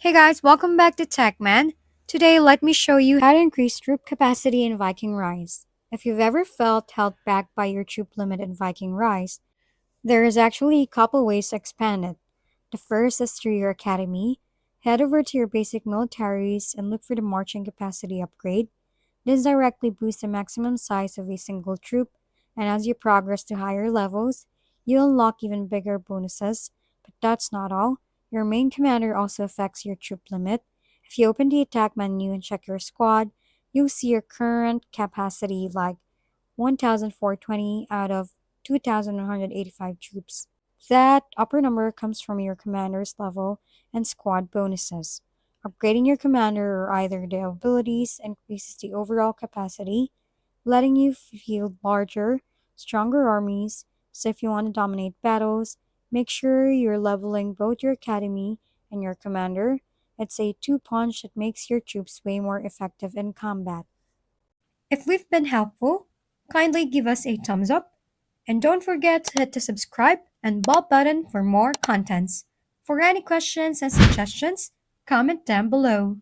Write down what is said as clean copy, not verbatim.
Hey guys, welcome back to TechMan. Today, let me show you how to increase troop capacity in Viking Rise. If you've ever felt held back by your troop limit in Viking Rise, there is actually a couple ways to expand it. The first is through your academy. Head over to your basic militaries and look for the marching capacity upgrade. This directly boosts the maximum size of a single troop, and as you progress to higher levels, you unlock even bigger bonuses. But that's not all. Your main commander also affects your troop limit. If you open the attack menu and check your squad, you'll see your current capacity like 1,420 out of 2,185 troops. That upper number comes from your commander's level and squad bonuses. Upgrading your commander or either the abilities increases the overall capacity, letting you field larger, stronger armies. So if you want to dominate battles, make sure you're leveling both your academy and your commander. It's a two punch that makes your troops way more effective in combat. If we've been helpful, kindly give us a thumbs up and don't forget to hit the subscribe and bell button for more contents. For any questions and suggestions, comment down below.